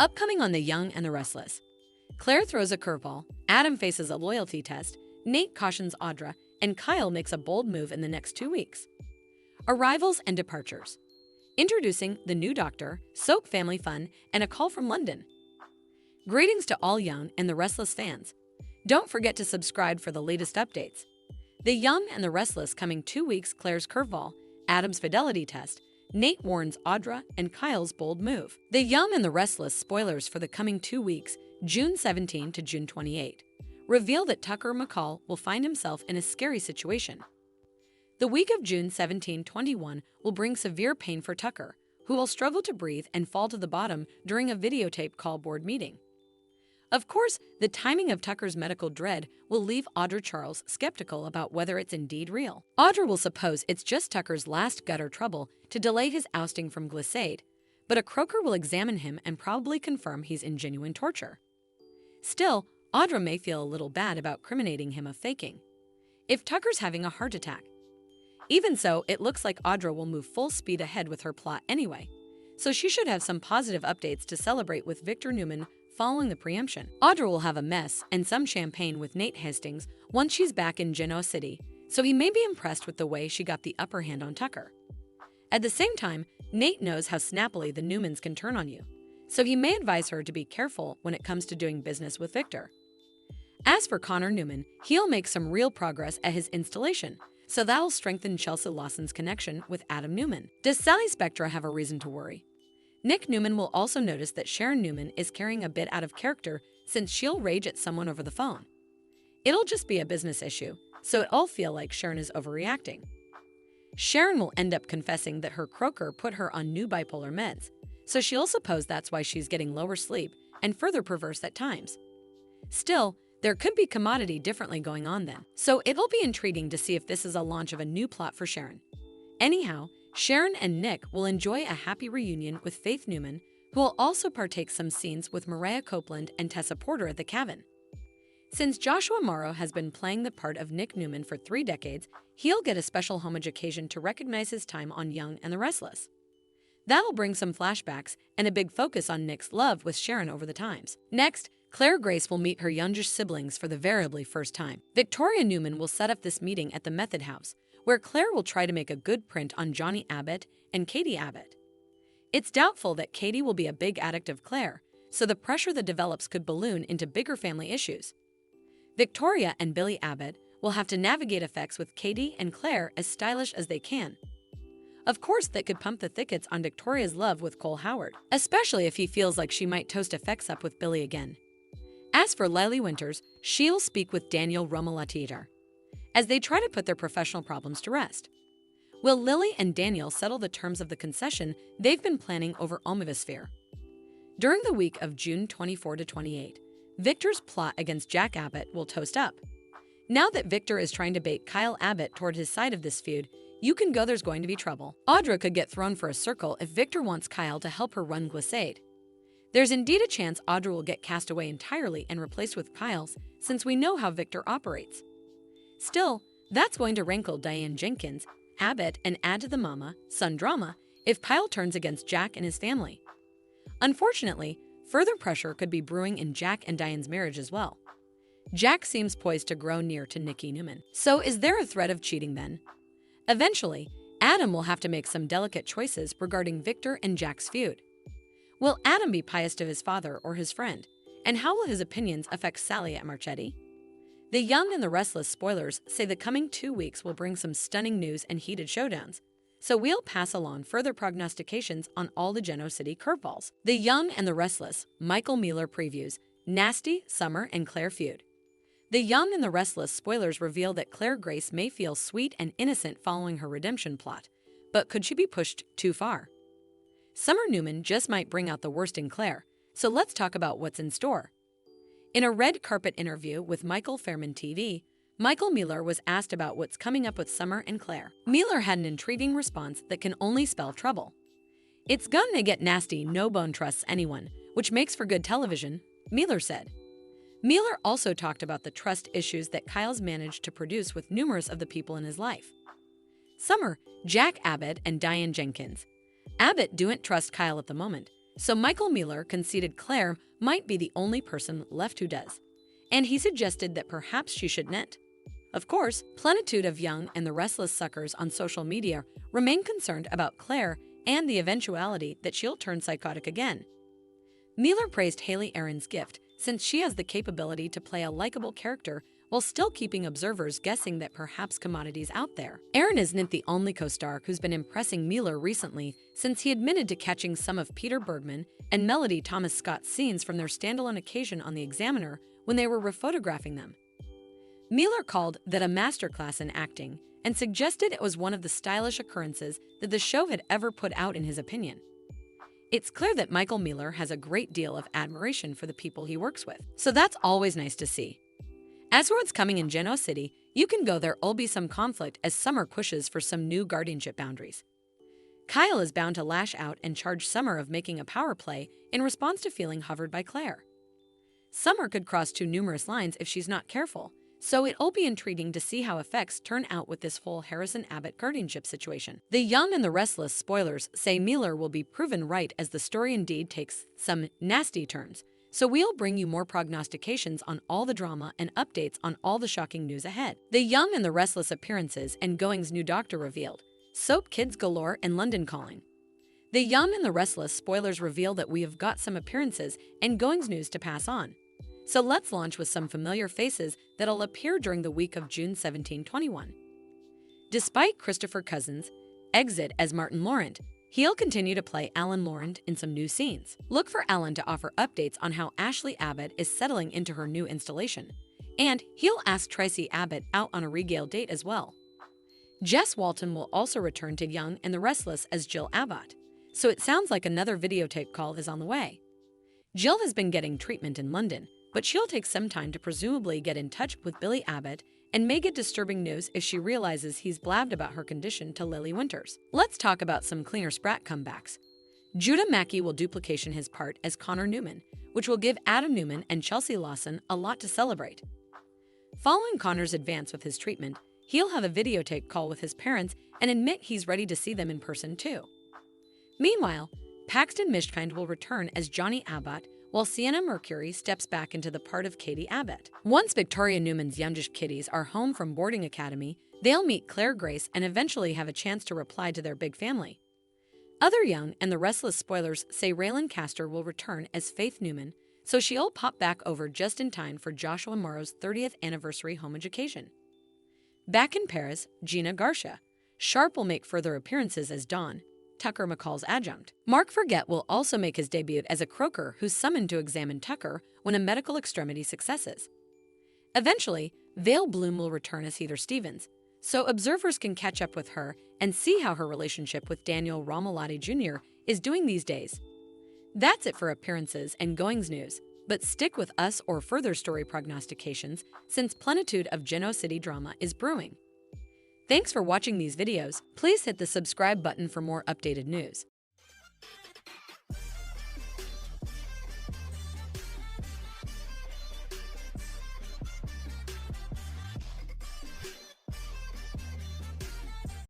Upcoming on The Young and the Restless. Claire throws a curveball, Adam faces a loyalty test, Nate cautions Audra, and Kyle makes a bold move in the next 2 weeks. Arrivals and departures. Introducing the new Doctor, Soap Family Fun, and a call from London. Greetings to all Young and the Restless fans. Don't forget to subscribe for the latest updates. The Young and the Restless coming 2 weeks. Claire's curveball, Adam's fidelity test, Nate warns Audra, and Kyle's bold move. The Young and the Restless spoilers for the coming 2 weeks, June 17 to June 28, reveal that Tucker McCall will find himself in a scary situation. The week of June 17-21 will bring severe pain for Tucker, who will struggle to breathe and fall to the bottom during a videotape call board meeting. Of course, the timing of Tucker's medical dread will leave Audra Charles skeptical about whether it's indeed real. Audra will suppose it's just Tucker's last gutter trouble to delay his ousting from Glissade, but a croaker will examine him and probably confirm he's in genuine torture. Still, Audra may feel a little bad about criminating him of faking, if Tucker's having a heart attack. Even so, it looks like Audra will move full speed ahead with her plot anyway, so she should have some positive updates to celebrate with Victor Newman following the preemption. Audra will have a mess and some champagne with Nate Hastings once she's back in Genoa City, so he may be impressed with the way she got the upper hand on Tucker. At the same time, Nate knows how snappily the Newmans can turn on you, so he may advise her to be careful when it comes to doing business with Victor. As for Connor Newman, he'll make some real progress at his installation, so that'll strengthen Chelsea Lawson's connection with Adam Newman. Does Sally Spectra have a reason to worry? Nick Newman will also notice that Sharon Newman is carrying a bit out of character since she'll rage at someone over the phone. It'll just be a business issue, so it'll feel like Sharon is overreacting. Sharon will end up confessing that her croaker put her on new bipolar meds, so she'll suppose that's why she's getting lower sleep and further perverse at times. Still, there could be commodity differently going on then, so it'll be intriguing to see if this is a launch of a new plot for Sharon. Anyhow, Sharon and Nick will enjoy a happy reunion with Faith Newman, who will also partake some scenes with Mariah Copeland and Tessa Porter at the cabin. Since Joshua Morrow has been playing the part of Nick Newman for 3 decades, he'll get a special homage occasion to recognize his time on Young and the Restless. That'll bring some flashbacks and a big focus on Nick's love with Sharon over the times. Next, Claire Grace will meet her youngest siblings for the veritably first time. Victoria Newman will set up this meeting at the Method House, where Claire will try to make a good print on Johnny Abbott and Katie Abbott. It's doubtful that Katie will be a big addict of Claire, so the pressure that develops could balloon into bigger family issues. Victoria and Billy Abbott will have to navigate effects with Katie and Claire as stylish as they can. Of course, that could pump the thickets on Victoria's love with Cole Howard, especially if he feels like she might toast effects up with Billy again. As for Lily Winters, she'll speak with Daniel Romalateter as they try to put their professional problems to rest. Will Lily and Daniel settle the terms of the concession they've been planning over Omovisphere? During the week of June 24 to 28, Victor's plot against Jack Abbott will toast up. Now that Victor is trying to bait Kyle Abbott toward his side of this feud, you can go there's going to be trouble. Audra could get thrown for a circle if Victor wants Kyle to help her run Glissade. There's indeed a chance Audra will get cast away entirely and replaced with Kyle's, since we know how Victor operates. Still, that's going to rankle Diane Jenkins, Abbott, and add to the mama-son drama if Kyle turns against Jack and his family. Unfortunately, further pressure could be brewing in Jack and Diane's marriage as well. Jack seems poised to grow near to Nikki Newman. So is there a threat of cheating then? Eventually, Adam will have to make some delicate choices regarding Victor and Jack's feud. Will Adam be pious to his father or his friend? And how will his opinions affect Sally at Marchetti? The Young and the Restless spoilers say the coming 2 weeks will bring some stunning news and heated showdowns, so we'll pass along further prognostications on all the Genoa City curveballs. The Young and the Restless, Michael Mueller previews, Nasty, Summer, and Claire feud. The Young and the Restless spoilers reveal that Claire Grace may feel sweet and innocent following her redemption plot, but could she be pushed too far? Summer Newman just might bring out the worst in Claire, so let's talk about what's in store. In a red carpet interview with Michael Fairman TV, Michael Mueller was asked about what's coming up with Summer and Claire. Mueller had an intriguing response that can only spell trouble. It's gonna get nasty, no bone trusts anyone, which makes for good television, Mueller said. Mueller also talked about the trust issues that Kyle's managed to produce with numerous of the people in his life. Summer, Jack Abbott, and Diane Jenkins. Abbott don't trust Kyle at the moment, So Michael Mueller conceded Claire might be the only person left who does, and he suggested that perhaps she shouldn't. Of course, plenitude of Young and the Restless suckers on social media remain concerned about Claire and the eventuality that she'll turn psychotic again. Mueller praised Haley Aaron's gift since she has the capability to play a likable character while still keeping observers guessing that perhaps commodity's out there. Aaron isn't the only co-star who's been impressing Mueller recently, since he admitted to catching some of Peter Bergman and Melody Thomas Scott's scenes from their standalone occasion on The Examiner when they were rephotographing them. Mueller called that a masterclass in acting and suggested it was one of the stylish occurrences that the show had ever put out in his opinion. It's clear that Michael Mueller has a great deal of admiration for the people he works with, so that's always nice to see. As for what's coming in Genoa City, you can go. There'll be some conflict as Summer pushes for some new guardianship boundaries. Kyle is bound to lash out and charge Summer of making a power play in response to feeling hovered by Claire. Summer could cross too numerous lines if she's not careful, so it'll be intriguing to see how effects turn out with this whole Harrison Abbott guardianship situation. The Young and the Restless spoilers say Mueller will be proven right as the story indeed takes some nasty turns. So we'll bring you more prognostications on all the drama and updates on all the shocking news ahead. The Young and the Restless appearances and Going's new doctor revealed. Soap kids galore and London calling. The Young and the Restless spoilers reveal that we have got some appearances and Going's news to pass on. So let's launch with some familiar faces that'll appear during the week of June 17-21. Despite Christopher Cousins' exit as Martin Laurent, he'll continue to play Alan Laurent in some new scenes. Look for Alan to offer updates on how Ashley Abbott is settling into her new installation. And he'll ask Tracy Abbott out on a regale date as well. Jess Walton will also return to Young and the Restless as Jill Abbott. So it sounds like another videotape call is on the way. Jill has been getting treatment in London, but she'll take some time to presumably get in touch with Billy Abbott and may get disturbing news if she realizes he's blabbed about her condition to Lily Winters. Let's talk about some cleaner Sprat comebacks. Judah Mackey will duplication his part as Connor Newman, which will give Adam Newman and Chelsea Lawson a lot to celebrate. Following Connor's advance with his treatment, he'll have a videotape call with his parents and admit he's ready to see them in person too. Meanwhile, Paxton Mishkind will return as Johnny Abbott, while Sienna Mercury steps back into the part of Katie Abbott. Once Victoria Newman's youngish kiddies are home from boarding academy, they'll meet Claire Grace and eventually have a chance to reply to their big family. Other Young and the Restless spoilers say Raylan Castor will return as Faith Newman, so she'll pop back over just in time for Joshua Morrow's 30th anniversary homage occasion. Back in Paris, Gina Garcia. Sharp will make further appearances as Dawn, Tucker McCall's adjunct. Mark Forget will also make his debut as a croaker who's summoned to examine Tucker when a medical extremity successes. Eventually, Vale Bloom will return as Heather Stevens, so observers can catch up with her and see how her relationship with Daniel Romalotti Jr. is doing these days. That's it for appearances and goings news, but stick with us or further story prognostications since plenitude of Genoa City drama is brewing. Thanks for watching these videos. Please hit the subscribe button for more updated news.